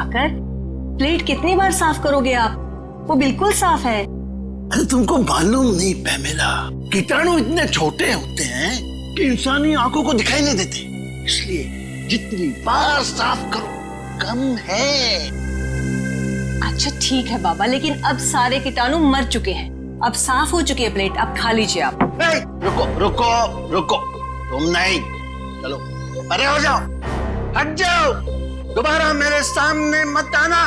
Diwakar, plate कितनी बार साफ करोगे आप? वो बिल्कुल साफ है। अरे तुमको मालूम नहीं पैमेला, कीटाणु इतने छोटे होते हैं कि इंसानी आंखों को दिखाई नहीं देते, इसलिए जितनी बार साफ करो कम है। अच्छा ठीक है बाबा, लेकिन अब सारे कीटाणु मर चुके हैं, अब साफ हो चुकी है प्लेट, अब खा लीजिए आप। रुको रुको रुको, तुम नहीं, चलो अरे हो जाओ, हट जाओ, दोबारा मेरे सामने मत आना।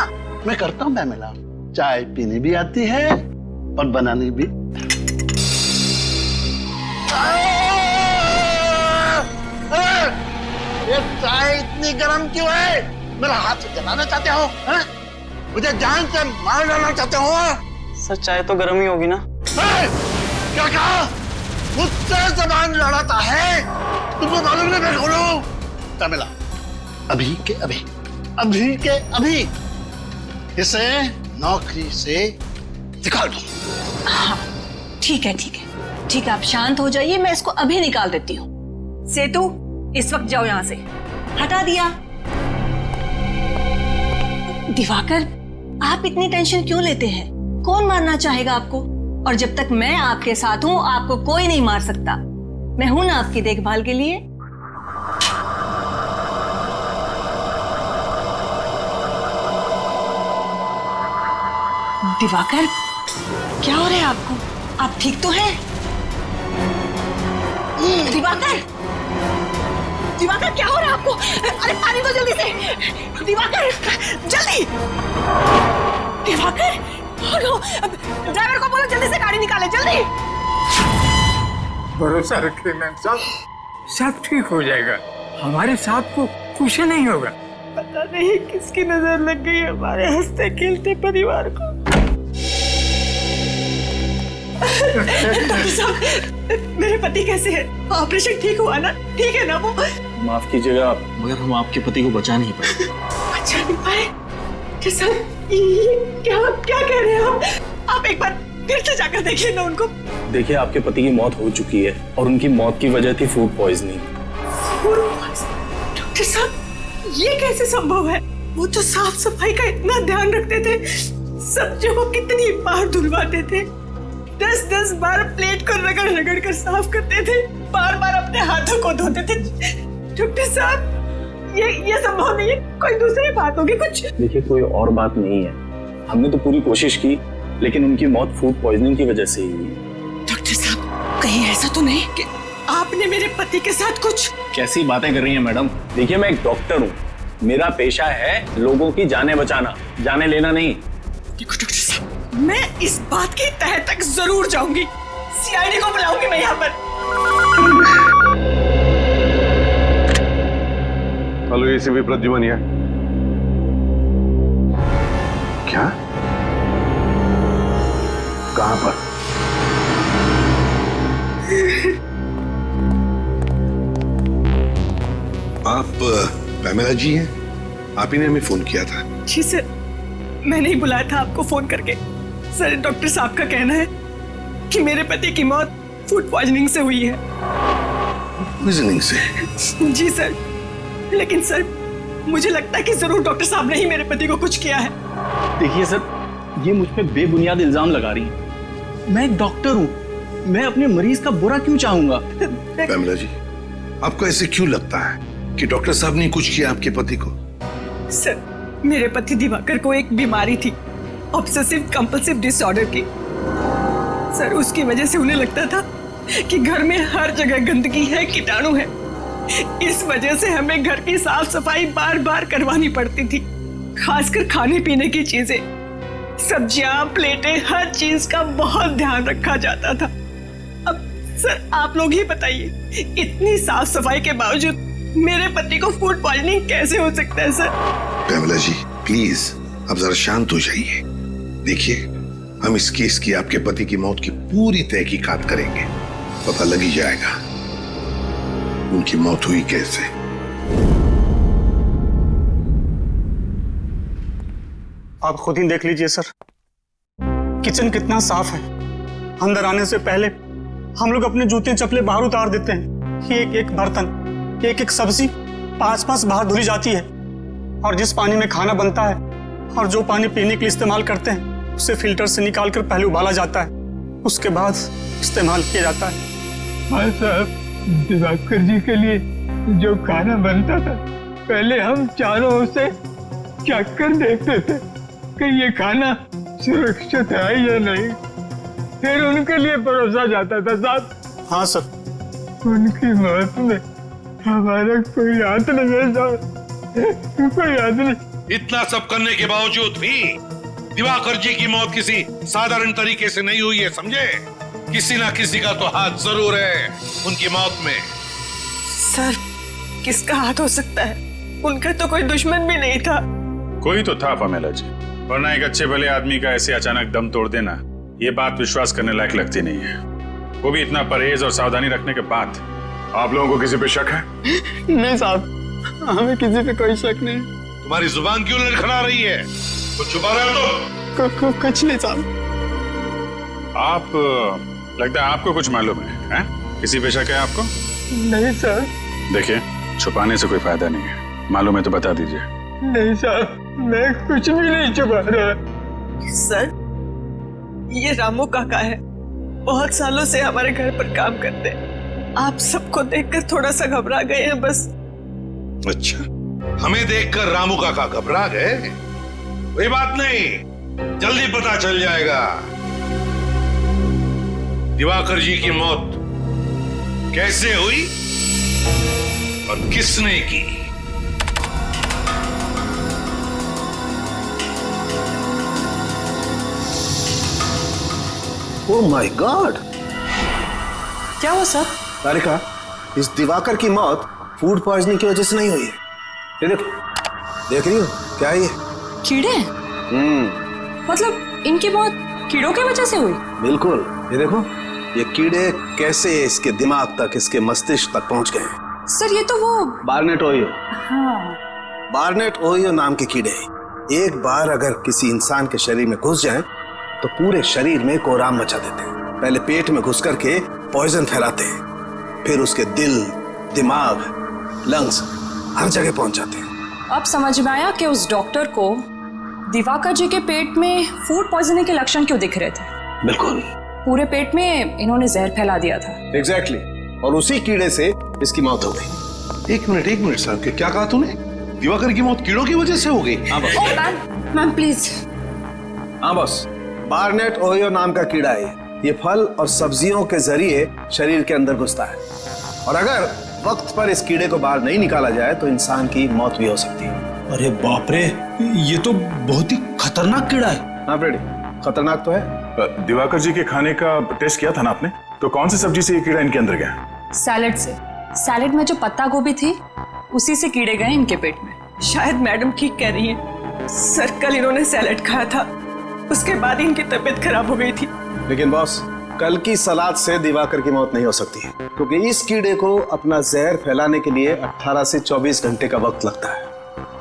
मैं करता हूँ पैमेला, चाय पीनी भी आती है और बनानी भी। ये चाय इतनी गर्म क्यों है? मेरा हाथ जलाना चाहते हो? मुझे जान से मार डालना चाहते हो? सर चाय तो गर्म ही होगी ना। क्या कहा? मुझसे जबान लड़ाता है? तुमको मालूम नहीं मैं कौन हूं? पैमेला, अभी के अभी इसे नौकरी से निकाल दो। हाँ ठीक है ठीक है ठीक है, आप शांत हो जाइए, मैं इसको अभी निकाल देती हूँ। सेतु, इस वक्त जाओ यहाँ से। हटा दिया। दिवाकर, आप इतनी टेंशन क्यों लेते हैं? कौन मारना चाहेगा आपको? और जब तक मैं आपके साथ हूं आपको कोई नहीं मार सकता। मैं हूं ना आपकी देखभाल के लिए। दिवाकर, क्या हो रहा है आपको? आप ठीक तो हैं? दिवाकर, दिवाकर क्या हो रहा है आपको? अरे पानी दो जल्दी से। दिवाकर जल्दी। दिवाकर, ड्राइवर को बोलो जल्दी से गाड़ी निकाले, जल्दी। भरोसा रखिए मैम साहब, सब ठीक हो जाएगा, हमारे साथ को कुछ नहीं होगा। पता नहीं किसकी नजर लग गई हमारे हंसते खेलते परिवार को। डॉक्टर साहब, मेरे पति कैसे हैं? ऑपरेशन ठीक हुआ ना? ठीक है ना वो? माफ कीजिएगा आप, मगर हम आपके पति को बचा नहीं पाए। बचा नहीं पाए? क्या कह रहे हैं आप एक बार फिर से जाकर देखिए ना उनको। देखिए, आपके पति की मौत हो चुकी है और उनकी मौत की वजह थी फूड पॉइजनिंग। डॉक्टर साहब, ये कैसे संभव है? वो तो साफ सफाई का इतना ध्यान रखते थे, सब्जियों को कितनी बार धुलवाते थे, 10-10 बार प्लेट को रगड़ कर साफ करते थे, बार बार अपने हाथों को धोते थे। डॉक्टर साहब, ये संभव नहीं है, कोई दूसरी बात होगी कुछ। देखिए, कोई और बात नहीं है, हमने तो पूरी कोशिश की, लेकिन उनकी मौत फूड पॉइजनिंग की वजह से ही हुई। डॉक्टर साहब, कहीं ऐसा तो नहीं कि आपने मेरे पति के साथ कुछ? कैसी बातें कर रही हैं मैडम? देखिए, मैं एक डॉक्टर हूँ, मेरा पेशा है लोगों की जानें बचाना, जाने लेना नहीं। देखो डॉक्टर साहब, मैं इस बात की तह तक जरूर जाऊंगी, सीआईडी को बुलाऊंगी मैं यहाँ पर। हेलो एसीपी प्रद्युमन है। क्या? कहां पर? आप पैमेला जी हैं? आप ही ने हमें फोन किया था। जी सर, मैंने ही बुलाया था आपको फोन करके। सर, डॉक्टर साहब का कहना है कि मेरे पति की मौत फूड पॉइजनिंग से हुई है। पॉइजनिंग से? जी सर, लेकिन सर मुझे लगता है कि जरूर डॉक्टर साहब ने ही मेरे पति को कुछ किया है। देखिए सर, ये मुझ पे बेबुनियाद इल्जाम लगा रही है। मैं एक डॉक्टर हूँ, मैं अपने मरीज का बुरा क्यों चाहूंगा? पैमेला जी, आपको ऐसे क्यों लगता है कि डॉक्टर साहब ने कुछ किया आपके पति को? सर, मेरे पति दिवाकर को एक बीमारी थी, ऑब्सेसिव कंपल्सिव डिसऑर्डर की। सर, उसकी वजह से उन्हें लगता था कि घर में हर जगह गंदगी है, कीटाणु है। इस वजह से हमें घर की साफ सफाई बार बार करवानी पड़ती थी, खासकर खाने पीने की चीजें, सब्जियां, प्लेटें, हर चीज का बहुत ध्यान रखा जाता था। अब सर आप लोग ही बताइए, इतनी साफ सफाई के बावजूद मेरे पति को फूड पॉइजनिंग कैसे हो सकता है? सर पैमेला जी, प्लीज अब जरा शांत हो जाइए। देखिए, हम इस केस की आपके पति की मौत की पूरी तहकीकात करेंगे, पता लग ही जाएगा उनकी मौत हुई कैसे। आप खुद ही देख लीजिए सर, किचन कितना साफ है। अंदर आने से पहले हम लोग अपने जूते चप्पलें बाहर उतार देते हैं। एक एक बर्तन, एक एक सब्जी 5-5 बार धुली जाती है, और जिस पानी में खाना बनता है और जो पानी पीने के लिए इस्तेमाल करते हैं उसे फिल्टर से निकाल कर पहले उबाला जाता है, उसके बाद इस्तेमाल किया जाता है। हाँ साहब, दिवाकर जी के लिए जो खाना बनता था, पहले हम चारों ओर से चख कर देखते थे कि ये खाना सुरक्षित है या नहीं, फिर उनके लिए परोसा जाता था साहब। हाँ सर। उनकी मौत में हमारा कोई हाथ नहीं है साहब, कोई हाथ नहीं। इतना सब करने के बावजूद भी दिवाकर जी की मौत किसी साधारण तरीके से नहीं हुई है, समझे? किसी ना किसी का तो हाथ जरूर है उनकी मौत में। सर, किसका हाथ हो सकता है? उनका तो कोई दुश्मन भी नहीं था। कोई तो था पमेला जी, वरना एक अच्छे भले आदमी का ऐसे अचानक दम तोड़ देना, ये बात विश्वास करने लायक लगती नहीं है, वो भी इतना परहेज और सावधानी रखने के बाद। आप लोगों को किसी पे शक है? नहीं साहब, हमें किसी पे कोई शक नहीं। तुम्हारी जुबान क्यों लड़खड़ा रही है? कुछ छुपा रहे हो तुम? कुछ नहीं साहब। आप लगता है आपको कुछ मालूम है? किसी पे शक है आपको? नहीं सर। देखिए, छुपाने से कोई फायदा नहीं है, मालूम है तो बता दीजिए। नहीं साहब, मैं कुछ भी नहीं छुपा रहा। सर, ये रामू काका है, बहुत सालों से हमारे घर पर काम करते हैं। आप सबको देखकर थोड़ा सा घबरा गए हैं बस। अच्छा, हमें देखकर रामू काका घबरा गए? कोई बात नहीं, जल्दी पता चल जाएगा दिवाकर जी की मौत कैसे हुई और किसने की। Oh my God! क्या हुआ सर? तारिका, इस दिवाकर की मौत फूड पॉइजनिंग की वजह से नहीं हुई है। ये देखो, देख रही हो क्या है ये? कीड़े? मतलब इनकी मौत कीड़ों की वजह से हुई? बिल्कुल, ये देखो, ये कीड़े कैसे इसके दिमाग तक, इसके मस्तिष्क तक पहुंच गए। सर, ये तो वो बार्नेट ओहियो। हाँ। बार्नेट ओहियो नाम के कीड़े एक बार अगर किसी इंसान के शरीर में घुस जाएं, तो पूरे शरीर में कोहराम मचा देते हैं। पहले पेट में घुस करके पॉइजन फैलाते हैं, फिर उसके दिल, दिमाग, लंग्स हर जगह पहुंच जाते हैं। अब समझ में आया कि उस डॉक्टर को दिवाकर जी के पेट में फूड पॉइजनिंग के लक्षण क्यों दिख रहे थे। बिल्कुल, पूरे पेट में इन्होंने जहर फैला दिया था। एग्जैक्टली, और उसी कीड़े से इसकी मौत हो गई। एक मिनट साहब, क्या कहा तूने? दिवाकर की मौत कीड़ों की वजह से हो गई? हाँ बस। Ma'am please. हाँ बस, बार्नेट ओहियो नाम का कीड़ा है। ये फल और सब्जियों के जरिए शरीर के अंदर घुसता है, और अगर वक्त पर इस कीड़े को बाहर नहीं निकाला जाए तो इंसान की मौत भी हो सकती है। अरे बाप रे, ये तो बहुत ही खतरनाक कीड़ा है। हाँ फ्रेडी, खतरनाक तो है। दिवाकर जी के खाने का टेस्ट किया था ना आपने? तो कौन सी सब्जी से ये कीड़ा इनके अंदर गया? सैलेड से। सैलेड में जो पत्ता गोभी थी, उसी से कीड़े गए इनके पेट में। शायद मैडम ठीक कह रही हैं। सर, कल इन्होंने सैलेड खाया था, उसके बाद ही इनकी तबीयत खराब हो गई थी। लेकिन बॉस, कल की सलाद से दिवाकर की मौत नहीं हो सकती है, क्योंकि इस कीड़े को अपना जहर फैलाने के लिए 18 से 24 घंटे का वक्त लगता है।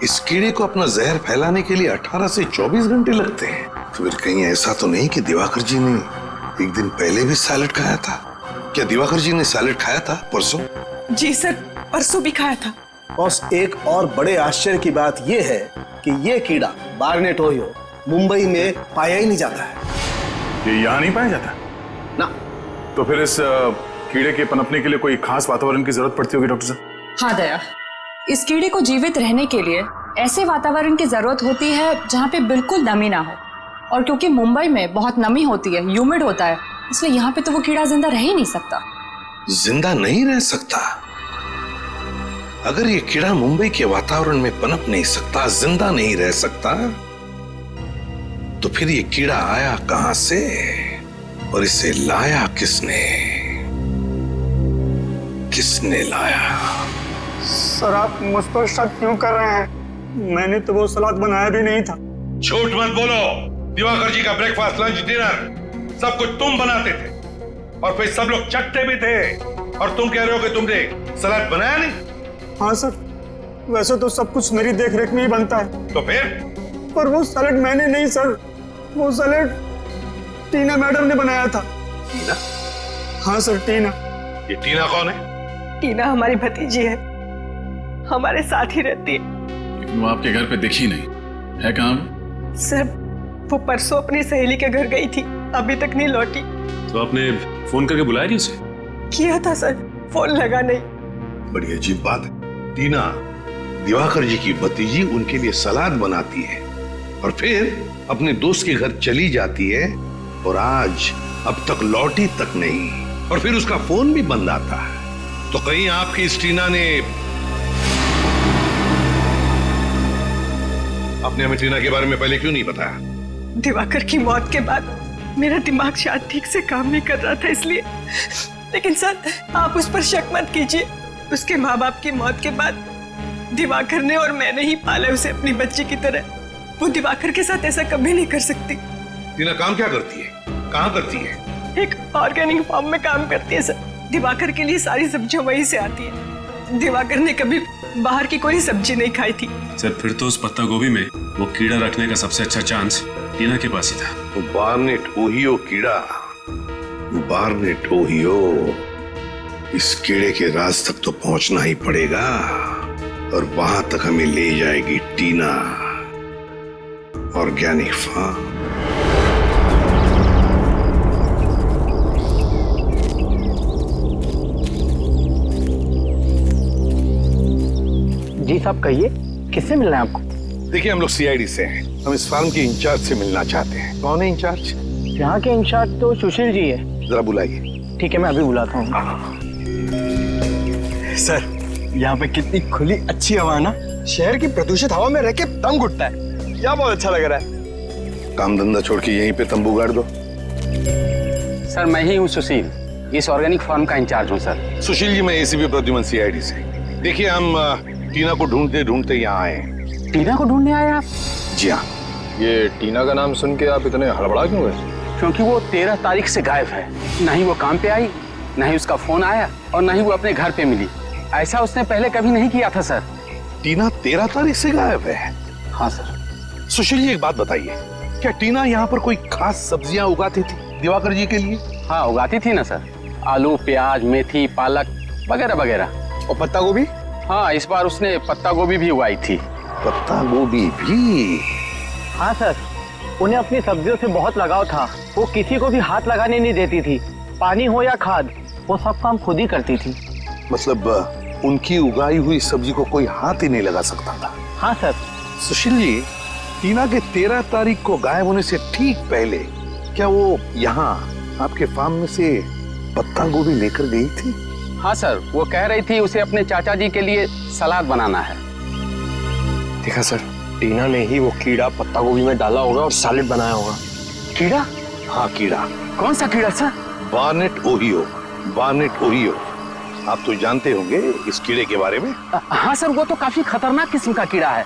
इस कीड़े को अपना जहर फैलाने के लिए 18 से 24 घंटे लगते हैं? तो फिर कहीं ऐसा तो नहीं कि दिवाकर जी ने एक दिन पहले भी सैलेड खाया था? क्या दिवाकर जी ने सैलेड खाया था परसों? जी सर, परसों भी खाया था। बॉस, एक और बड़े आश्चर्य की बात यह है कि यह कीड़ा बार्नेट ओहियो मुंबई में पाया ही नहीं जाता है। ये यहाँ नहीं पाया जाता ना? तो फिर इस कीड़े के पनपने के लिए कोई खास वातावरण की जरूरत पड़ती होगी डॉक्टर साहब? हाँ दया, इस कीड़े को जीवित रहने के लिए ऐसे वातावरण की जरूरत होती है जहाँ पे बिल्कुल नमी ना हो, और क्योंकि मुंबई में बहुत नमी होती है, ह्यूमिड होता है, इसलिए यहाँ पे तो वो कीड़ा जिंदा रह ही नहीं सकता। जिंदा नहीं रह सकता? अगर ये कीड़ा मुंबई के वातावरण में पनप नहीं सकता, जिंदा नहीं रह सकता, तो फिर ये कीड़ा आया कहां से और इसे लाया किसने? किसने लाया? सर, आप मुझ पर शक क्यों कर रहे हैं? मैंने तो वो सलाद बनाया भी नहीं था। झूठ मत बोलो। दिवाकर जी का ब्रेकफास्ट, लंच, डिनर सब कुछ तुम बनाते थे, और फिर सब लोग चटते भी थे, और तुम कह रहे हो कि तुमने सलाद बनाया नहीं? हाँ सर, वैसे तो सब कुछ मेरी देखरेख में ही बनता है। तो फिर? पर वो सैलेड मैंने नहीं सर, वो सैलेड टीना मैडम ने बनाया था। टीना? हाँ सर, टीना। ये टीना कौन है? टीना हमारी भतीजी है, हमारे साथ ही रहती है। लेकिन वो आपके घर पे दिखी नहीं है। कहाँ? सर वो परसों अपनी सहेली के घर गई थी, अभी तक नहीं लौटी। तो आपने फोन करके बुलाया नहीं उसे? किया था सर, फोन लगा नहीं। बड़ी अजीब बात है। टीना दिवाकर जी की भतीजी उनके लिए सलाद बनाती है और फिर अपने दोस्त के घर चली जाती है और आज अब तक लौटी तक नहीं, और फिर उसका फोन भी बंद आता है। तो कहीं आपकी इस टीना ने अपने हमें टीना के बारे में पहले क्यों नहीं बताया? दिवाकर की मौत के बाद मेरा दिमाग शायद ठीक से काम नहीं कर रहा था इसलिए। लेकिन सर आप उस पर शक मत कीजिए, उसके माँ बाप की मौत के बाद दिवाकर ने और मैंने ही पाला उसे अपनी बच्ची की तरह। वो दिवाकर के साथ ऐसा कभी नहीं कर सकती। टीना काम क्या करती है, कहाँ करती है? एक ऑर्गेनिक फार्म में काम करती है सर। दिवाकर के लिए सारी सब्जियां वहीं से आती है। दिवाकर ने कभी बाहर की कोई सब्जी नहीं खाई थी। सर फिर तो उस पत्ता गोभी में वो कीड़ा रखने का सबसे अच्छा चांस टीना के पास ही था। वो बारनेट ओहियो कीड़ा, बारनेट ओहियो, इस कीड़े के राज तक तो पहुंचना ही पड़ेगा और वहां तक हमें ले जाएगी टीना। Organic farm. जी साहब कहिए, किससे मिलना है आपको? देखिए हम लोग सीआईडी से हैं, हम इस फार्म के इंचार्ज से मिलना चाहते हैं। कौन है इंचार्ज? यहाँ के इंचार्ज तो सुशील जी है। जरा बुलाइए। ठीक है मैं अभी बुलाता हूँ। सर यहाँ पे कितनी खुली अच्छी हवा है ना, शहर की प्रदूषित हवा में रह के दम घुटता है, क्या बहुत अच्छा लग रहा है। काम धंधा छोड़ के यहीं पे तंबू गाड़ दो। सर मैं ही हूँ सुशील, इस ऑर्गेनिक फार्म का इंचार्ज हूँ सर। सुशील जी मैं एसीपी प्रद्युमन सीआईडी से। देखिए हम टीना को ढूंढते ढूंढते यहाँ आए। टीना को ढूंढने आए आप? जी हाँ। ये टीना का नाम सुन के आप इतने हड़बड़ा क्यों गए? क्योंकि वो 13 तारीख से गायब है। न ही वो काम पे आई, न ही उसका फोन आया और न ही वो अपने घर पे मिली। ऐसा उसने पहले कभी नहीं किया था सर। टीना 13 तारीख से गायब है? हाँ सर। सुशील जी एक बात बताइए, क्या टीना यहाँ पर कोई खास सब्जियां उगाती थी दिवाकर जी के लिए? हाँ उगाती थी ना सर, आलू प्याज मेथी पालक वगैरह वगैरह। और पत्ता गोभी? हाँ इस बार उसने पत्ता गोभी भी उगाई थी। पत्ता गोभी भी? हाँ सर, उन्हें अपनी सब्जियों से बहुत लगाव था। वो किसी को भी हाथ लगाने नहीं देती थी, पानी हो या खाद, वो सब काम खुद ही करती थी। मतलब उनकी उगाई हुई सब्जी को कोई हाथ ही नहीं लगा सकता था? हाँ सर। सुशील जी, टीना के 13 तारीख को गायब होने से ठीक पहले क्या वो यहाँ आपके फार्म में से पत्ता गोभी लेकर गई थी? हाँ सर, वो कह रही थी उसे अपने चाचा जी के लिए सलाद बनाना है। देखा सर, टीना ने ही वो कीड़ा पत्ता गोभी में डाला होगा और सैलेड बनाया होगा। कीड़ा? हाँ कीड़ा। कौन सा कीड़ा sir? Barnett Ohio. Barnett Ohio, आप तो जानते होंगे इस कीड़े के बारे में। हाँ सर, वो तो काफी खतरनाक किस्म का कीड़ा है।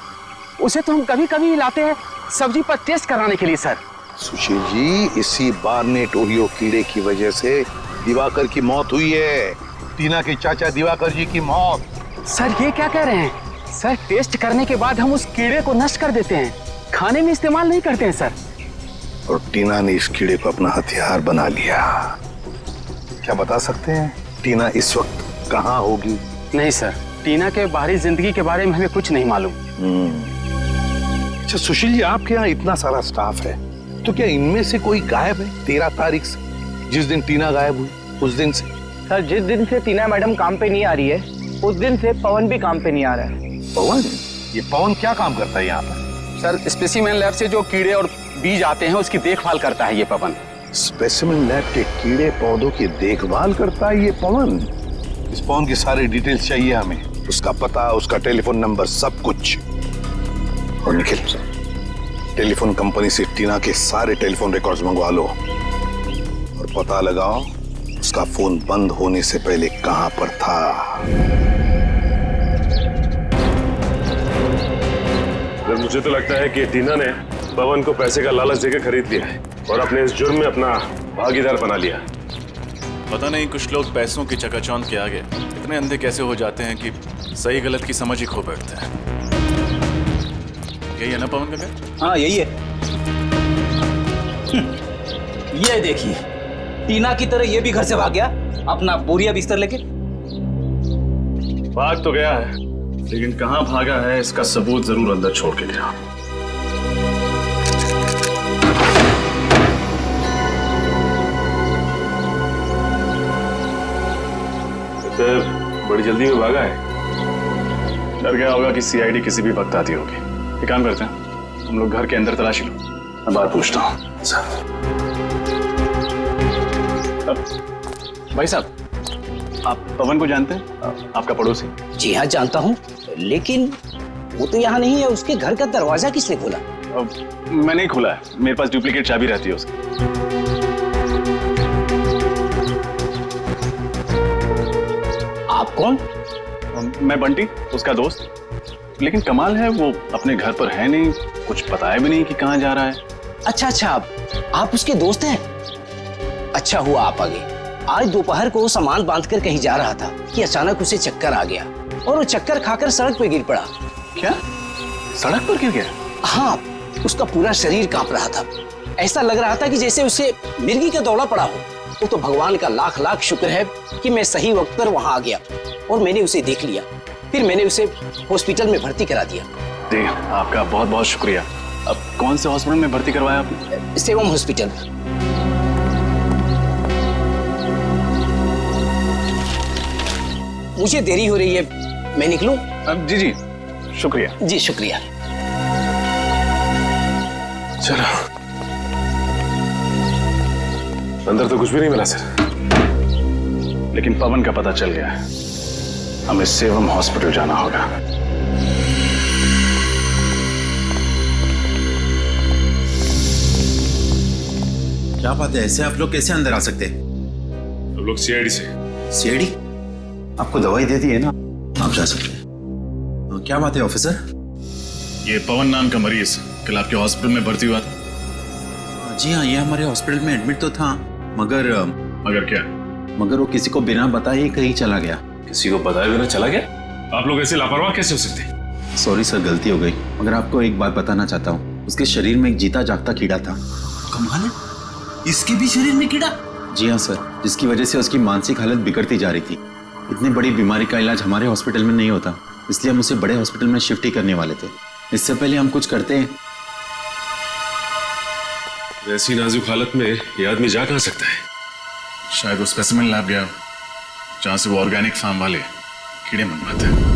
उसे तो हम कभी कभी लाते हैं सब्जी पर टेस्ट कराने के लिए सर। सुशील जी, इसी बारनेट ओहियो कीड़े की वजह से दिवाकर की मौत हुई है। टीना के चाचा दिवाकर जी की मौत। सर ये क्या कह रहे हैं? सर टेस्ट करने के बाद हम उस कीड़े को नष्ट कर देते हैं, खाने में इस्तेमाल नहीं करते हैं सर। और टीना ने इस कीड़े को अपना हथियार बना लिया। क्या बता सकते हैं टीना इस वक्त कहाँ होगी? नहीं सर, टीना के बाहरी जिंदगी के बारे में हमें कुछ नहीं मालूम। अच्छा सुशील जी, आपके यहाँ इतना सारा स्टाफ है, तो क्या इनमें से कोई गायब है 13 तारीख से, जिस दिन टीना गायब हुई उस दिन से? सर जिस दिन से टीना मैडम काम पे नहीं आ रही है, उस दिन से पवन भी काम पे नहीं आ रहा है। पवन? ये पवन क्या काम करता है यहाँ पर? सर स्पेसिमेन लैब से जो कीड़े और बीज आते हैं उसकी देखभाल करता है ये पवन। स्पेसिमेन लैब के कीड़े पौधों की देखभाल करता है ये पवन? इस पवन की सारी डिटेल्स चाहिए हमें, उसका पता, उसका टेलीफोन नंबर, सब कुछ। और निखिल, टेलीफोन कंपनी से टीना के सारे टेलीफोन रिकॉर्ड्स मंगवा लो और पता लगाओ उसका फोन बंद होने से पहले कहां पर था। मुझे तो लगता है कि टीना ने पवन को पैसे का लालच देकर खरीद लिया है और अपने इस जुर्म में अपना भागीदार बना लिया। पता नहीं कुछ लोग पैसों की चकाचौंध के आगे इतने अंधे कैसे हो जाते हैं कि सही गलत की समझ ही खो बैठते हैं। यही है ना पवन का घर? हाँ यही है। ये देखिए, टीना की तरह ये भी घर से भाग गया अपना बोरिया बिस्तर लेके। भाग तो गया है, लेकिन कहां भागा है इसका सबूत जरूर अंदर छोड़ के गया। तो बड़ी जल्दी में भागा है। डर गया होगा कि सीआईडी किसी भी वक्त आती होगी। एक काम करते हैं, हम लोग घर के अंदर तलाशी लो, मैं बात पूछता हूँ। भाई साहब, आप पवन को जानते हैं? आपका पड़ोसी। जी हाँ जानता हूँ, लेकिन वो तो यहाँ नहीं है। उसके घर का दरवाजा किसने खोला? मैंने ही खोला है, मेरे पास डुप्लीकेट चाबी रहती है उसकी। आप कौन? मैं बंटी, उसका दोस्त। लेकिन कमाल है, वो अपने घर पर है नहीं, कुछ बताया भी नहीं कि कहाँ जा रहा है। अच्छा, आप उसके दोस्त हैं? अच्छा हुआ आप आ गए। आज दोपहर को सामान बांधकर कहीं जा रहा था कि अचानक उसे चक्कर आ गया और वो चक्कर खाकर सड़क पे गिर पड़ा। क्या? सड़क पर गिर गया? हाँ, उसका पूरा शरीर कांप रहा था। ऐसा लग रहा था कि जैसे उसे मिर्गी का दौरा पड़ा हो। वो तो भगवान का लाख लाख शुक्र है कि मैं सही वक्त पर वहां आ गया और मैंने उसे देख लिया। फिर मैंने उसे हॉस्पिटल में भर्ती करा दिया। जी, आपका बहुत बहुत शुक्रिया। अब कौन से हॉस्पिटल में भर्ती करवाया आपने? सेवम हॉस्पिटल। मुझे देरी हो रही है, मैं निकलूं? जी, शुक्रिया। जी शुक्रिया। चलो, अंदर तो कुछ भी नहीं मिला सर। लेकिन पवन का पता चल गया है, हमें सेवम हॉस्पिटल जाना होगा। क्या बात है, ऐसे आप लोग कैसे अंदर आ सकते हैं? हम लोग सीआईडी से। सीआईडी? आपको दवाई दे दी है ना, आप जा सकते हैं। क्या बात है ऑफिसर? ये पवन नाम का मरीज कल आपके हॉस्पिटल में भर्ती हुआ था। जी हाँ, ये हमारे हॉस्पिटल में एडमिट तो था, मगर क्या? मगर वो किसी को बिना बताए ही कहीं चला गया। किसी को बताए बिना चला गया? आप लोग ऐसे लापरवाह कैसे हो सकते हैं? सॉरी सर, गलती हो गई। मगर आपको एक बात बताना चाहता हूँ, उसके शरीर में एक जीता जागता कीड़ा था। कमाल है, इसके भी शरीर में कीड़ा? जी हाँ सर, जिसकी वजह से उसकी मानसिक हालत बिगड़ती जा रही थी। इतनी बड़ी बीमारी का इलाज हमारे हॉस्पिटल में नहीं होता, इसलिए हम उसे बड़े हॉस्पिटल में शिफ्ट ही करने वाले थे। इससे पहले हम कुछ करते हैं। ऐसी नाजुक हालत में ये आदमी जा कहाँ सकता है? शायद वो स्पेसिमेन लैब गया, जहां से वो ऑर्गेनिक फार्म वाले कीड़े मंगवाते हैं।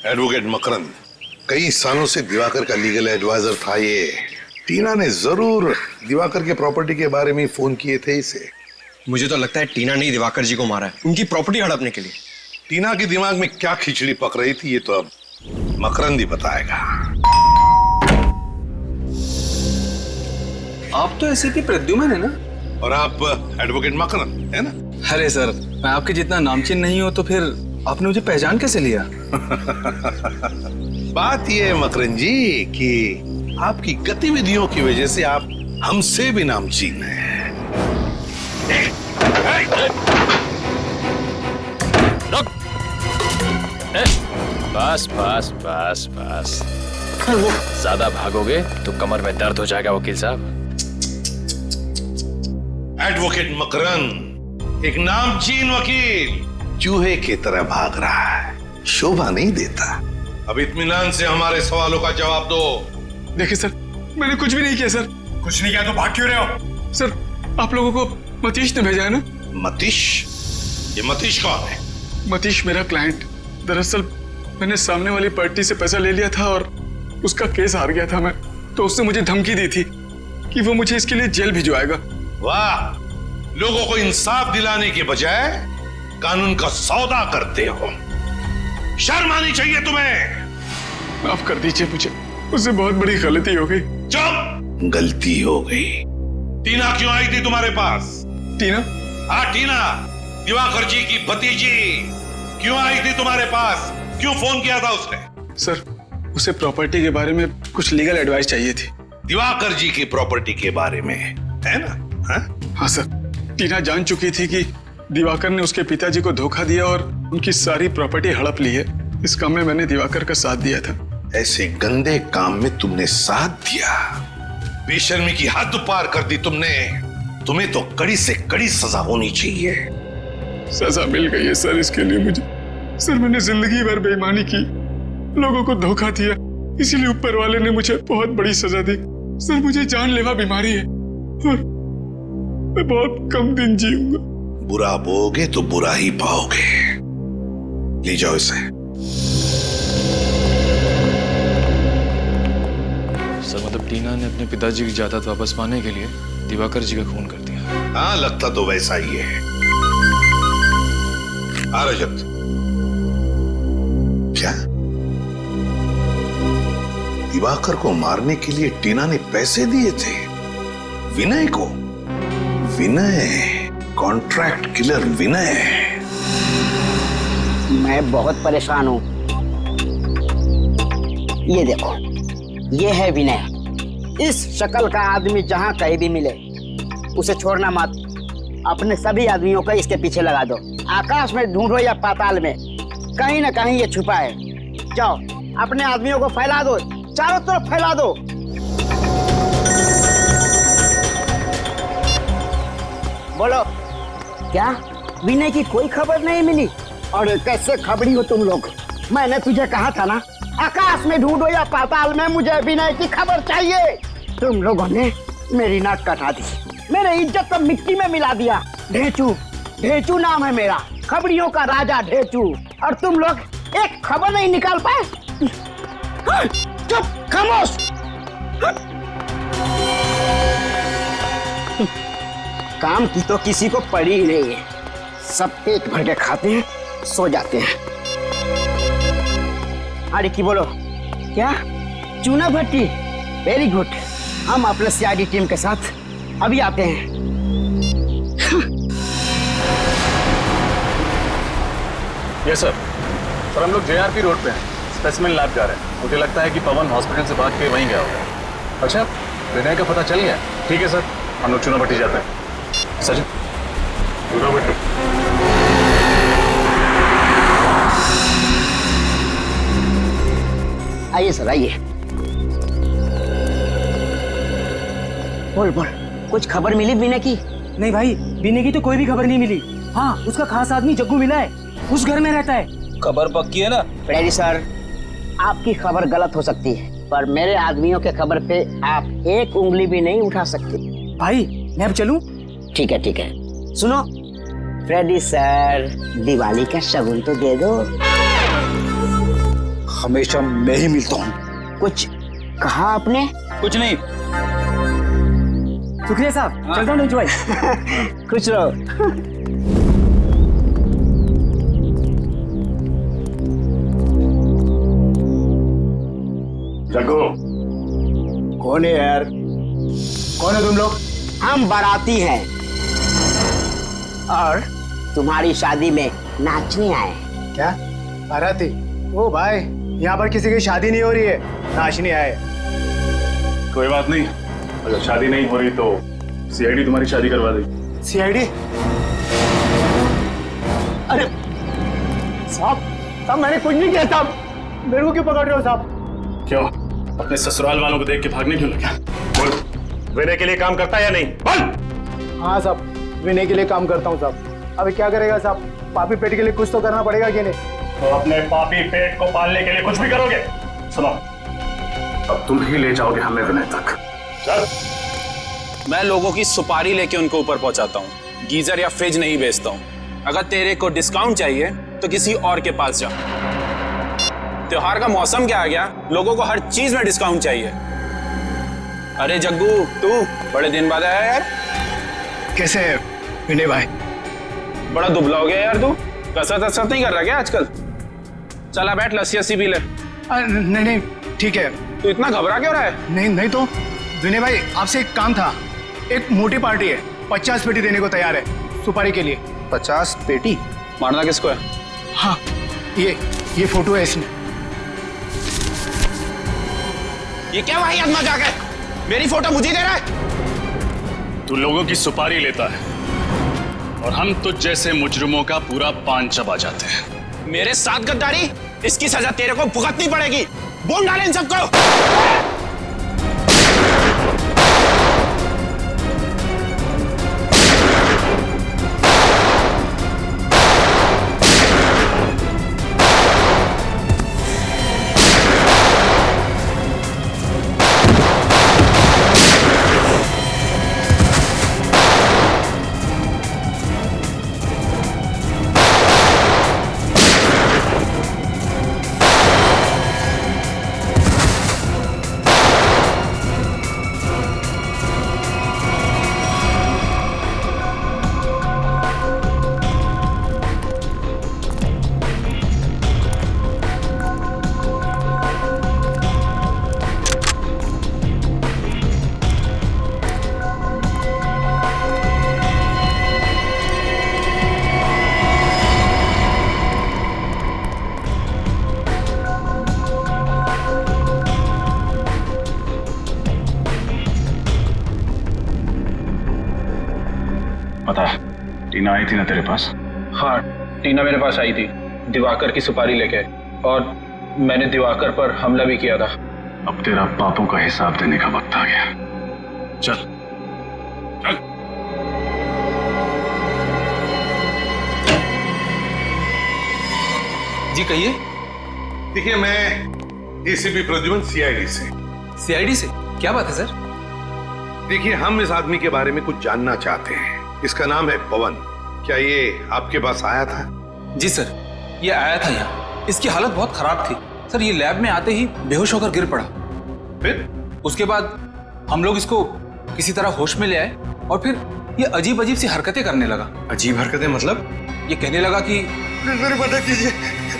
एडवोकेट मकरंद, कई सालों से दिवाकर का लीगल एडवाइजर था ये। टीना ने जरूर दिवाकर के प्रॉपर्टी के बारे में फोन किए थे इसे। मुझे तो लगता है टीना ने दिवाकर जी को मारा है, उनकी प्रॉपर्टी हड़पने के लिए। टीना के दिमाग में क्या खिचड़ी पक रही थी, ये तो अब मकरंद ही बताएगा। आप तो एसीपी प्रद्युमन है ना? और आप एडवोकेट मकरंद है ना? अरे सर, मैं आपके जितना नामचीन नहीं हूं, तो फिर आपने मुझे पहचान कैसे लिया? बात यह है मकरंद जी कि आपकी गतिविधियों की वजह से आप हमसे भी नामचीन हैं। बस बस बस बस, ज्यादा भागोगे तो कमर में दर्द हो जाएगा वकील साहब। एडवोकेट मकरंद एक नामचीन वकील चूहे की तरह भाग रहा है, शोभा नहीं देता। अब इत्मीनान से हमारे सवालों का जवाब दो। देखिए सर, मैंने कुछ भी नहीं किया सर। कुछ नहीं किया तो भाग क्यों रहे हो? सर, आप लोगों को मतीश ने भेजा है ना? मतीश? ये मतीश कौन है? मतीश मेरा क्लाइंट। दरअसल मैंने सामने वाली पार्टी से पैसा ले लिया था और उसका केस हार गया था मैं, तो उसने मुझे धमकी दी थी कि वो मुझे इसके लिए जेल भिजवाएगा। वाह, लोगों को इंसाफ दिलाने के बजाय कानून का सौदा करते हो। शर्म आनी चाहिए तुम्हें। माफ कर दीजिए मुझे, उससे बहुत बड़ी गलती हो गई। चुप! गलती हो गई। टीना क्यों आई थी तुम्हारे पास? टीना? हाँ टीना, दिवाकर जी की भतीजी क्यों आई थी तुम्हारे पास? क्यों फोन किया था उसने? सर, उसे प्रॉपर्टी के बारे में कुछ लीगल एडवाइस चाहिए थी। दिवाकर जी की प्रॉपर्टी के बारे में, है ना? हाँ सर, टीना जान चुकी थी कि दिवाकर ने उसके पिताजी को धोखा दिया और उनकी सारी प्रॉपर्टी हड़प ली है। इस काम में मैंने दिवाकर का साथ दिया था। ऐसे गंदे काम में तुमने साथ दिया, बेशर्मी की हद पार कर दी तुमने। तुम्हें तो कड़ी से कड़ी सजा होनी चाहिए। सजा मिल गई है सर इसके लिए मुझे। सर मैंने जिंदगी भर बेईमानी की, लोगों को धोखा दिया, इसीलिए ऊपर वाले ने मुझे बहुत बड़ी सजा दी। सर मुझे जानलेवा बीमारी है और मैं बहुत कम दिन जीऊंगा। बुरा बोओगे तो बुरा ही पाओगे। ले जाओ इसे। सर मतलब टीना ने अपने पिताजी की जायदाद वापस पाने के लिए दिवाकर जी का खून कर दिया। हाँ, लगता तो वैसा ही है। रजत, क्या दिवाकर को मारने के लिए टीना ने पैसे दिए थे विनय को? विनय, कॉन्ट्रैक्ट किलर विनय। मैं बहुत परेशान हूं। ये देखो, ये है विनय। इस शक्ल का आदमी जहां कहीं भी मिले उसे छोड़ना मत। अपने सभी आदमियों को इसके पीछे लगा दो। आकाश में ढूंढो या पाताल में, कहीं ना कहीं ये छुपा है। जाओ अपने आदमियों को फैला दो, चारों तरफ फैला दो। बोलो, क्या विनय की कोई खबर नहीं मिली? और कैसे खबरी हो तुम लोग? मैंने तुझे कहा था ना, आकाश में ढूंढो या पाताल में, मुझे विनय की खबर चाहिए। तुम लोगों ने मेरी नाक कटा दी, मेरे इज्जत को मिट्टी में मिला दिया। ढेचू, ढेचू नाम है मेरा, खबरियों का राजा ढेचू। और तुम लोग एक खबर नहीं निकाल पाए। चुप, खामोश। काम की तो किसी को पड़ी ही नहीं है। सब पेट भर के खाते हैं, सो जाते हैं। अरे की बोलो, क्या चूना भट्टी? Very good. हम अपने सीआईडी टीम के साथ अभी आते हैं। Yes sir. सर हम लोग जेआरपी रोड पे हैं, स्पेसिमेन लैब जा रहे हैं। मुझे लगता है कि पवन हॉस्पिटल से भाग के वहीं गया होगा। अच्छा, विनय का पता चल गया? ठीक है सर, हम लोग चूना भट्टी जाते हैं। सचिन, चूना भट्टी। आइए सर, आइए। बोल बोल, कुछ खबर मिली विनय की? नहीं भाई, विनय की तो कोई भी खबर नहीं मिली। हाँ, उसका खास आदमी जग्गू मिला है, उस घर में रहता है। खबर पक्की है ना? फ्रेडी सर, आपकी खबर गलत हो सकती है, पर मेरे आदमियों के खबर पे आप एक उंगली भी नहीं उठा सकते। भाई मैं अब चलूं? ठीक है ठीक है। सुनो फ्रेडी सर, दिवाली का शगुन तो दे दो। हमेशा मैं ही मिलता हूँ। कुछ कहा आपने? कुछ नहीं। शुक्रिया साहब, चलता हूँ भाई। खुश रहो। जग्गू, कौन है यार? कौन है तुम लोग? हम बाराती हैं और तुम्हारी शादी में नाचने आए। क्या बाराती? ओ भाई, यहाँ पर किसी की शादी नहीं हो रही है, नाचने आए। कोई बात नहीं, अगर शादी नहीं हो रही तो सीआईडी तुम्हारी शादी करवा देगी। सीआईडी? अरे साहब, साहब मैंने कुछ नहीं किया साहब, मेरे को क्यों पकड़ रहे हो साहब? क्यों, अपने ससुराल वालों को देख के भागने क्यों लगा? बोल, विनय के लिए काम करता है या नहीं? बोल। हाँ साहब, विनय के लिए काम करता हूँ साहब। अभी क्या करेगा साहब, पापी पेट के लिए कुछ तो करना पड़ेगा कि नहीं? तो अपने पापी पेट को पालने के लिए कुछ भी करोगे? सुनो, अब तुम ही ले जाओगे हमें विनय तक। चल। मैं लोगों की सुपारी लेके उनको ऊपर पहुंचाता हूँ, गीजर या फ्रिज नहीं बेचता हूँ। अगर तेरे को डिस्काउंट चाहिए तो किसी और के पास जा। त्योहार का मौसम क्या आ गया, लोगों को हर चीज में डिस्काउंट चाहिए। अरे जग्गू, तू बड़े दिन बाद आया यार। कैसे है विनय भाई? बड़ा दुबला हो गया यार तू, कसरत नहीं कर रहा क्या आजकल? चला बैठ, लस्सी पी ले। नहीं नहीं ठीक है। तू इतना घबरा क्यों रहा है? नहीं नहीं तो विनय भाई, आपसे एक काम था। एक मोटी पार्टी है, 50 पेटी देने को तैयार है सुपारी के लिए। 50 पेटी? मारना किसको है? हाँ, ये फोटो है इसमें। ये क्या भाई मजाक है? मेरी फोटो मुझे दे रहा है? तू लोगों की सुपारी लेता है और हम तुझ जैसे मुजरिमों का पूरा पान चबा जाते हैं। मेरे साथ गद्दारी, इसकी सजा तेरे को भुगतनी पड़ेगी। बोल डाले इन सबको। टीना आई थी ना तेरे पास? हाँ, टीना मेरे पास आई थी दिवाकर की सुपारी लेके, और मैंने दिवाकर पर हमला भी किया था। अब तेरा पापों का हिसाब देने का वक्त आ गया। चल चल। जी कहिए। देखिए, मैं एसीपी प्रद्युमन सीआईडी से। सीआईडी से? क्या बात है सर? देखिए, हम इस आदमी के बारे में कुछ जानना चाहते हैं। इसका नाम है पवन। क्या ये आपके पास आया था? जी सर, ये आया था यहाँ। इसकी हालत बहुत खराब थी सर। ये लैब में आते ही बेहोश होकर गिर पड़ा। फिर उसके बाद हम लोग इसको किसी तरह होश में ले आए, और फिर ये अजीब अजीब सी हरकतें करने लगा। अजीब हरकतें मतलब? ये कहने लगा कि मेरी मदद कीजिए,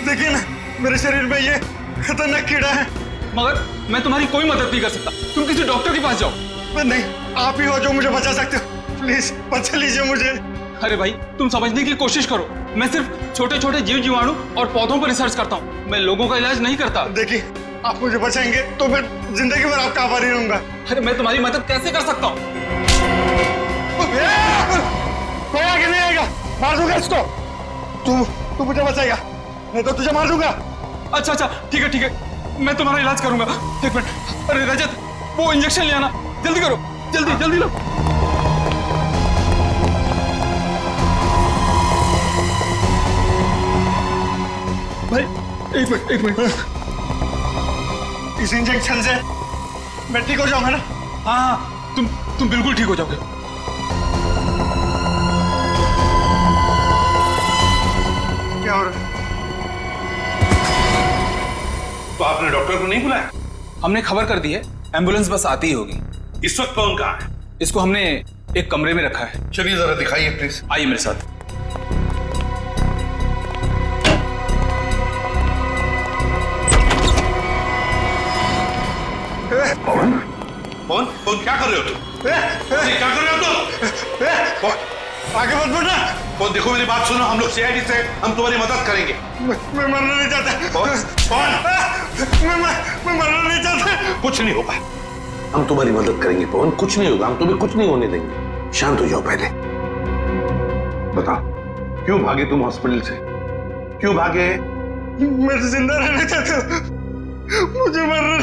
देखिए ना मेरे शरीर में ये खतरनाक कीड़ा है। मगर मैं तुम्हारी कोई मदद नहीं कर सकता, तुम किसी डॉक्टर के पास जाओ। नहीं, आप ही हो जो मुझे बचा सकते हो। प्लीज बचा लीजिए मुझे। अरे भाई, तुम समझने की कोशिश करो। मैं सिर्फ छोटे छोटे जीव जीवाणु और पौधों पर रिसर्च करता हूँ। मैं लोगों का इलाज नहीं करता। देखिए, आप मुझे बचाएंगे तो फिर जिंदगी भर आपका आभारी रहूंगा। अरे मैं तुम्हारी मदद कैसे कर सकता हूँ? कोई आगे नहीं आएगा, मार दूंगा इसको। तू मुझे बचाएगा, नहीं तो तुझे मार दूंगा। अच्छा अच्छा, ठीक है ठीक है, मैं तुम्हारा इलाज करूंगा। एक मिनट। अरे रजत, वो इंजेक्शन ले आना, जल्दी करो, जल्दी जल्दी लो। भाई एक मिनट। इस इंजेक्शन से मैं ठीक हो जाऊंगा ना? हाँ, तुम बिल्कुल ठीक हो जाओगे। क्या हो रहा है? तो आपने डॉक्टर को नहीं बुलाया? हमने खबर कर दी है, एम्बुलेंस बस आती ही होगी। इस वक्त कौन कहाँ है? इसको हमने एक कमरे में रखा है। चलिए जरा दिखाइए प्लीज। आइए मेरे साथ। पवन, पवन, पवन क्या कर रहे हो तुम? क्या कर रहे हो तुम? आगे मत बढ़ना। पवन देखो, मेरी बात सुनो। हम लोग सीआईडी से, हम तुम्हारी मदद करेंगे। मैं मरना नहीं चाहता। पवन, मैं मरना नहीं चाहता। कुछ नहीं होगा। हम तुम्हारी मदद करेंगे पवन, कुछ नहीं होगा। हम तुम्हें कुछ नहीं होने देंगे। शांत हो जाओ पहले। बताओ, क्यों भागे तुम हॉस्पिटल से? क्यों भागे? मैं जिंदा रहना चाहता हूँ, मुझे मरना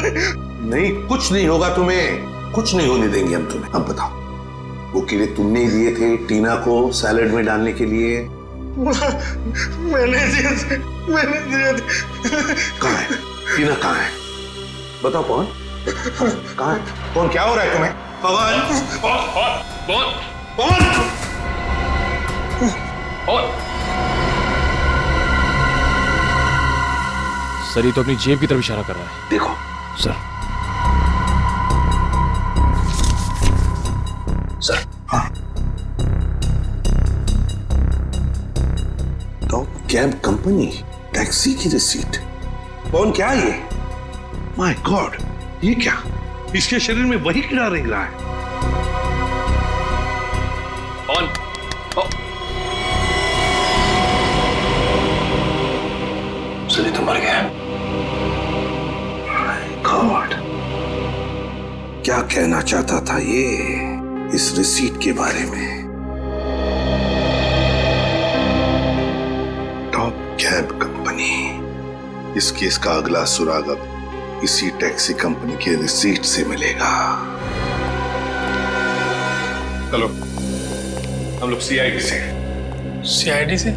नहीं, कुछ नहीं होगा तुम्हें, कुछ नहीं होने देंगे हम तुम्हें। अब बताओ, वो कीड़े तुमने ही दिए थे टीना को सैलेड में डालने के लिए? मैंने दिए थे। कहाँ है टीना? कहाँ है? बताओ पवन, कहाँ है? पवन, क्या हो रहा है तुम्हें? पवन, पवन, पवन, पवन, और सर, ये तो अपनी जेब की तरफ इशारा कर रहा है। देखो सर। सर, हाँ। टॉप कैब कंपनी, टैक्सी की रिसीट। पवन, क्या ये? माय गॉड, ये क्या? इसके शरीर में वही कीड़ा रेंग रहा है। पवन, सनी तो मर गया। गॉड, क्या कहना चाहता था ये इस रिसीट के बारे में? Top cab company. इस केस का अगला सुराग अब इसी टैक्सी कंपनी के रिसीट से मिलेगा। चलो, हम लोग सीआईडी से। सीआईडी से?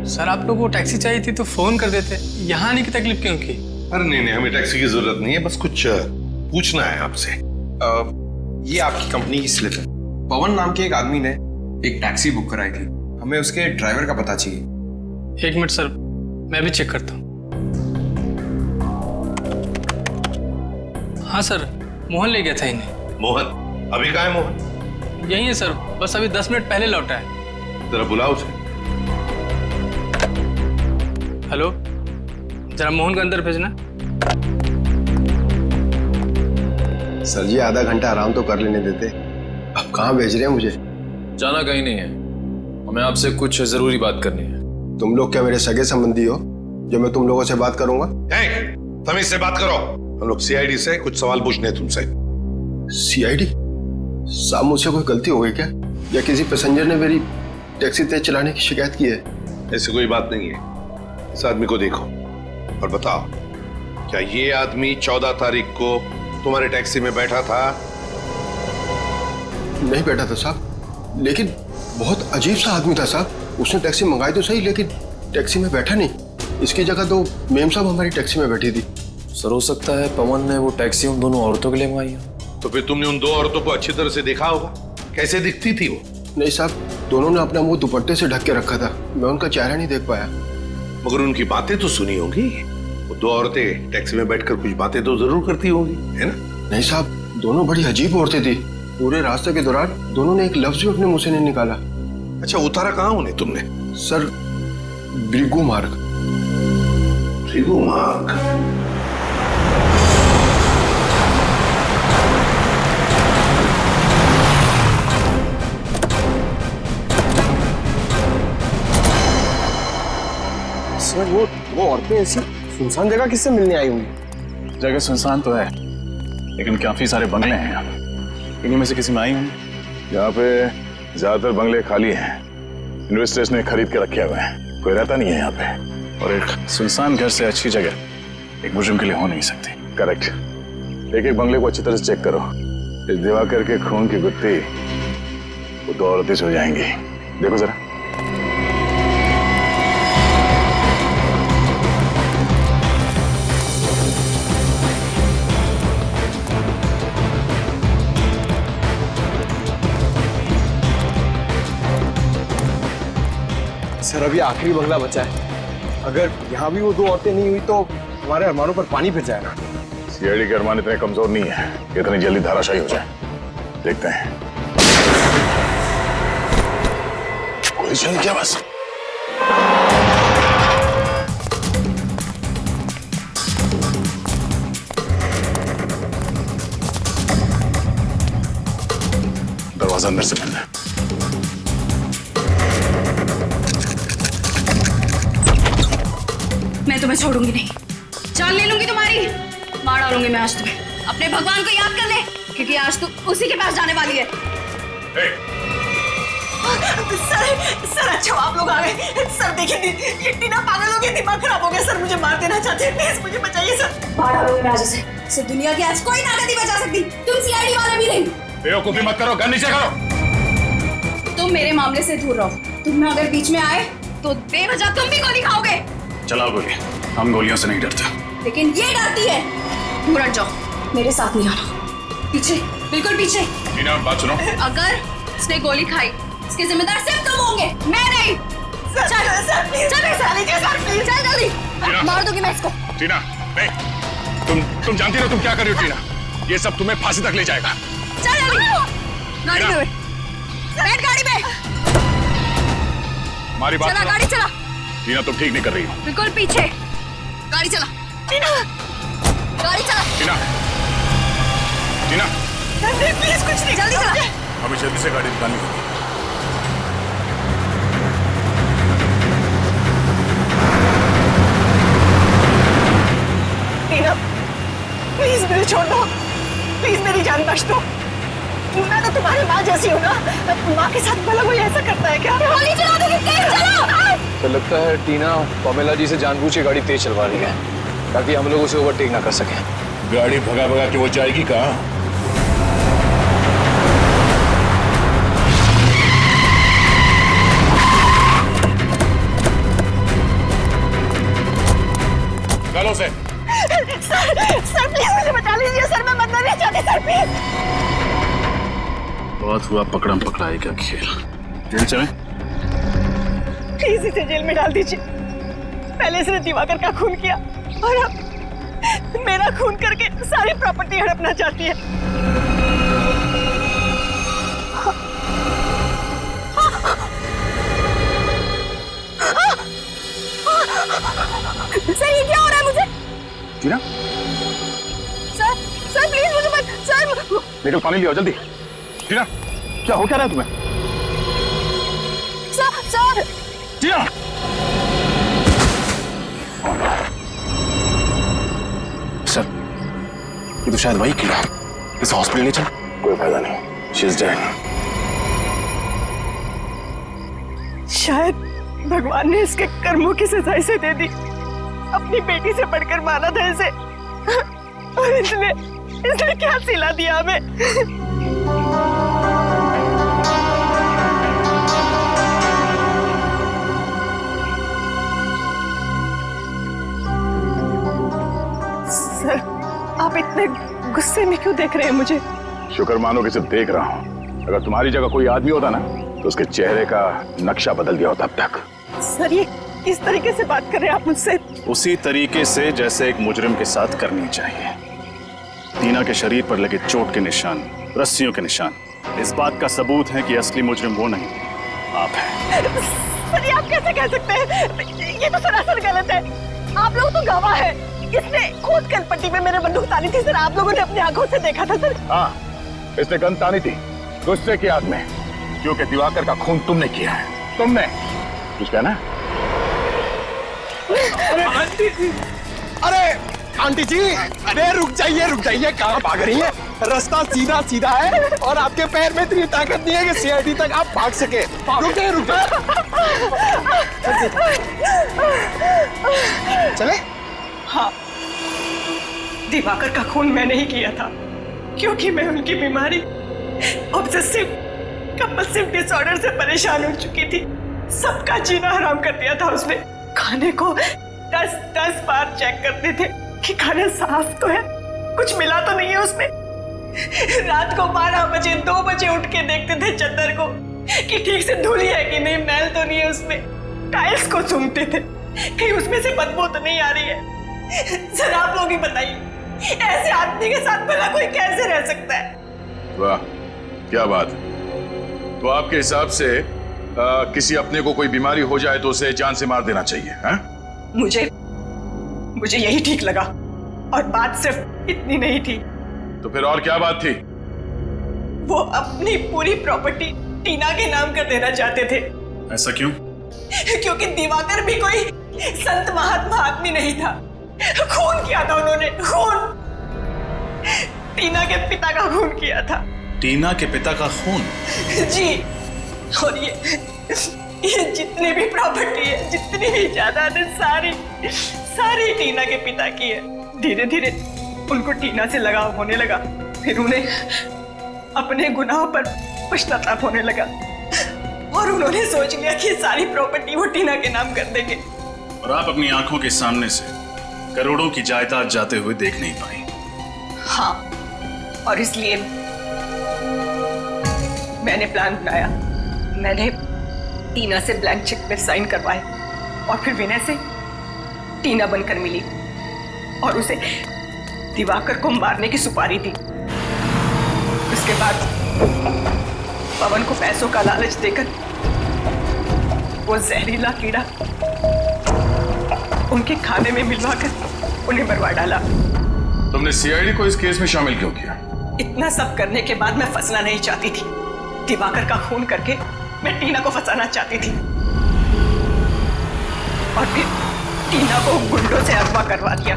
सर, आप लोगों को टैक्सी चाहिए थी तो फोन कर देते, यहाँ आने की तकलीफ क्यों की? अरे नहीं, हमें टैक्सी की जरूरत नहीं है, बस कुछ पूछना है आपसे। ये आपकी कंपनी की स्लिप है। पवन नाम के एक आदमी ने एक टैक्सी बुक कराई थी, हमें उसके ड्राइवर का पता चाहिए। एक मिनट सर, मैं भी चेक करता हूँ। हाँ सर, मोहन ले गया था इन्हें। मोहन? अभी कहाँ है मोहन? यही है सर, बस अभी 10 मिनट पहले लौटा है। जरा बुलाओ उसे। हेलो, जरा मोहन को अंदर भेजना। सर जी, आधा घंटा आराम तो कर लेने देते। अब कहाँ भेज रहे हैं मुझे? जाना कहीं नहीं है, हमें आपसे कुछ जरूरी बात करनी है। तुम लोग क्या मेरे सगे संबंधी हो जो मैं तुम लोगों से बात करूंगा? तमीज से बात करो। हम लोग सीआईडी से कुछ सवाल पूछने हैं तुमसे। सीआईडी? साहब, मुझसे कोई गलती हो गई क्या? या किसी पैसेंजर ने मेरी टैक्सी तेज चलाने की शिकायत की है। ऐसी कोई बात नहीं है। इस आदमी को देखो और बताओ, क्या ये आदमी 14 तारीख को तुम्हारे टैक्सी में बैठा था? नहीं बैठा था साहब, लेकिन बहुत अजीब सा आदमी था साहब। उसने टैक्सी मंगाई तो सही, लेकिन टैक्सी में बैठा नहीं। इसकी जगह तो मेम साहब हमारी टैक्सी में बैठी थी। सर हो सकता है पवन ने वो टैक्सी उन दोनों औरतों के लिए मंगाई हो। तो फिर तुमने उन दो औरतों को अच्छी तरह से देखा होगा, कैसे दिखती थी वो? नहीं साहब, दोनों ने अपना मुंह दुपट्टे से ढक के रखा था, मैं उनका चेहरा नहीं देख पाया। मगर उनकी बातें तो सुनी होंगी। वो दो औरतें टैक्सी में बैठकर कुछ बातें तो जरूर करती होंगी, है ना? नहीं साहब, दोनों बड़ी अजीब औरतें थी। पूरे रास्ते के दौरान दोनों ने एक लफ्ज भी अपने मुंह से नहीं निकाला। अच्छा, उतारा कहाँ उन्हें तुमने? सर, ब्रिगू मार्ग। ब्रिगू मार्ग? सर वो औरतें ऐसी सुनसान जगह किससे मिलने आई होंगी? जगह सुनसान तो है, लेकिन काफी सारे बंगले हैं यहाँ। इन्हीं में से किसी में आई होंगी। यहाँ पे ज्यादातर बंगले खाली हैं। इन्वेस्टर्स ने खरीद के रखे हुए हैं, कोई रहता नहीं है यहाँ पे। और एक सुनसान घर से अच्छी जगह एक मुजरिम के लिए हो नहीं सकती। करेक्ट। एक एक बंगले को अच्छी तरह से चेक करो। इस दिवाकर के खून की गुत्थी वो दो औरतें हो जाएंगी। देखो जरा। सर अभी आखिरी बंगला बचा है। अगर यहाँ भी वो दो औरतें नहीं हुई तो हमारे अरमानों पर पानी फिर जाएगा। सीआईडी के अरमान इतने कमजोर नहीं है कि इतनी जल्दी धाराशायी हो जाए। देखते हैं। गोली चली क्या बस? दरवाजा अंदर से बंद है। मैं तुम्हें छोड़ूंगी नहीं, जान ले लूंगी तुम्हारी, मार डालूंगी मैं आज तुम्हें। अपने भगवान को याद कर ले, क्योंकि आज तू उसी के पास जाने वाली है। सर अच्छा आप लोग आ गए। सर देखिए, ये टीना पागल हो गई, दिमाग खराब हो गया। सर मुझे मार देना चाहते हैं, प्लीज मुझे बचाइए सर। मार डालूंगी मैं आज से दुनिया की आज कोई ताकत नहीं बचा सकती। तुम सीआईडी वाले भी नहीं। बेवकूफी मत करो, गन नीचे करो। तुम मेरे मामले से दूर रहो। तुम अगर बीच में आए तो बेवजह तुम भी गोली खाओगे। चलाओ गोली, हम गोलियों से नहीं डरते। लेकिन ये डरती है। दूर हट जाओ, मेरे साथ नहीं आना। पीछे, बिल्कुल पीछे। टीना बात सुनो। अगर उसने गोली खाई, इसके जिम्मेदार सिर्फ तुम होंगे, मैं नहीं। चल चल जल्दी, मार दूंगी मैं इसको। टीना नहीं, तुम जानती हो तुम क्या कर रही हो टीना? ये सब तुम्हें फांसी तक ले जाएगा। चल जल्दी, गाड़ी में बैठ, गाड़ी में। हमारी बात चला, गाड़ी चला। टीना तुम ठीक नहीं कर रही हो। बिल्कुल पीछे, गाड़ी चला। टीना, गाड़ी चला। टीना, टीना प्लीज कुछ नहीं, जल्दी चला। हमें जल्दी से गाड़ी निकालनी होगी। टीना प्लीज मुझे छोड़ दो, प्लीज मेरी जान बख्श दो। मैं तो तुम्हारी माँ जैसी हूँ ना, माँ के साथ भला कोई ऐसा करता है क्या? गोली चला दोगे, तेज चलो। तो लगता है टीना पमेला जी से जानबूझ के गाड़ी तेज चलवा रही है ताकि हम लोग उसे ओवरटेक ना कर सकें। गाड़ी भगा भगा के वो जाएगी कहाँ? गालों से। सर प्लीज मुझे बचा लीजिए सर, मैं मरना नहीं चाहती सर, प्लीज। बहुत हुआ पकड़म पकड़ाई का खेल। जेल चले? प्लीज इसे जेल में डाल दीजिए। पहले इसने दिवाकर का खून किया और अब मेरा खून करके सारी प्रॉपर्टी हड़पना चाहती है। सर ये क्या हो रहा है मुझे? टीना, सर प्लीज मुझे मत। सर निकल, पानी लियो जल्दी। टीना क्या हो क्या रहा है तुम्हें? सर टीना, सर ये तो शायद वही किया। इसे हॉस्पिटल ले चल। कोई फायदा नहीं, शी इज डेड। शायद भगवान ने इसके कर्मों की सजा इसे दे दी। अपनी बेटी से बढ़कर माना था इसे, और इसने क्या सिला दिया हमें। सर, आप इतने गुस्से में क्यों देख रहे हैं मुझे? शुक्र मानो कि सिर्फ देख रहा हूँ। अगर तुम्हारी जगह कोई आदमी होता ना तो उसके चेहरे का नक्शा बदल गया होता अब तक। सर, ये किस तरीके से बात कर रहे हैं आप मुझसे? उसी तरीके से जैसे एक मुजरिम के साथ करनी चाहिए। टीना के शरीर पर लगे चोट के निशान, रस्सियों के निशान, इस बात का सबूत है कि असली मुजरिम वो नहीं, आप हैं। सर, ये आप कैसे कह सकते हैं? ये तो सरासर गलत है। आप लोग तो गवाह हैं। इसने खुद कनपट्टी में मेरे बंदूक तानी थी सर। आप लोगों ने अपनी आंखों से देखा था सर। हाँ, इसने गन तानी थी गुस्से की आग में, क्योंकि दिवाकर का खून तुमने किया है। तुमने कुछ कहना? अरे आंटी जी, अरे रुक जाइए, कहाँ भाग रही है? रास्ता सीधा सीधा है और आपके पैर में इतनी ताकत नहीं है कि सीआईडी तक आप भाग सके। रुक जाइए। चले? हाँ, दिवाकर का खून मैंने ही किया था, क्योंकि मैं उनकी बीमारी ऑब्सेसिव कंपल्सिव डिसऑर्डर से परेशान हो चुकी थी। सबका जीना हराम कर दिया था उसने। खाने को 10 बार चेक करते थे कि खाना साफ तो है, कुछ मिला तो नहीं है उसमें। रात को 12 बजे 2 बजे उठ के देखते थे चद्दर को कि ठीक से धुली है कि नहीं, मैल तो नहीं है उसमें। टाइल्स को सूंघते थे कहीं उसमें से बदबू तो नहीं आ रही है। सर, आप लोग ही बताइए, ऐसे आदमी के साथ भला कोई कैसे रह सकता है? वाह, क्या बात। तो आपके हिसाब से किसी अपने को कोई बीमारी हो जाए तो उसे जान से मार देना चाहिए, हैं? मुझे यही ठीक लगा, और बात सिर्फ इतनी नहीं थी। तो फिर और क्या बात थी? वो अपनी पूरी प्रॉपर्टी टीना के नाम कर देना चाहते थे। ऐसा क्यों? क्योंकि दिवाकर भी कोई संत महात्मा आदमी नहीं था। खून किया था उन्होंने, खून। टीना के पिता का खून किया था। टीना के पिता का खून? जी, और ये जितनी भी प्रॉपर्टी है, जितनी भी जायदाद है, सारी टीना के पिता की है। धीरे धीरे उनको टीना से लगाव होने लगा, फिर उन्हें अपने गुनाहों पर पश्चाताप होने लगा, और उन्होंने सोच लिया कि सारी प्रॉपर्टी वो टीना के नाम कर देंगे। और आप अपनी आंखों के सामने से करोड़ों की जायदाद जाते हुए देख नहीं पाई। हाँ, और इसलिए मैंने प्लान बनाया। मैंने टीना से ब्लैंक चेक पे साइन करवाए, और फिर विनय से टीना बनकर मिली और उसे दिवाकर को मारने की सुपारी दी। उसके बाद पवन को पैसों का लालच देकर वो जहरीला कीड़ा उनके खाने में मिलवाकर उन्हें मरवा डाला। तुमने सीआईडी को इस केस में शामिल क्यों किया? इतना सब करने के बाद मैं फंसना नहीं चाहती थी। दिवाकर का खून करके मैं टीना को फंसाना चाहती थी, और फिर टीना को गुंडों से अगवा करवा दिया।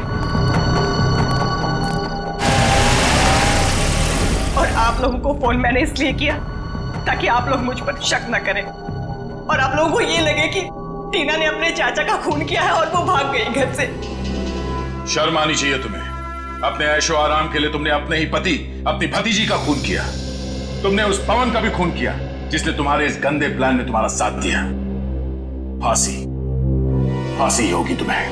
और आप लोगों को फोन मैंने इसलिए किया ताकि आप लोग मुझ पर शक न करें, और आप लोगों को ये लगे कि टीना ने अपने चाचा का खून किया है और वो भाग गई घर से। शर्म आनी चाहिए तुम्हें। अपने ऐशो आराम के लिए तुमने अपने ही पति, अपनी भतीजी का खून किया। तुमने उस पवन का भी खून किया जिसने तुम्हारे इस गंदे प्लान में तुम्हारा साथ दिया। फांसी होगी तुम्हें।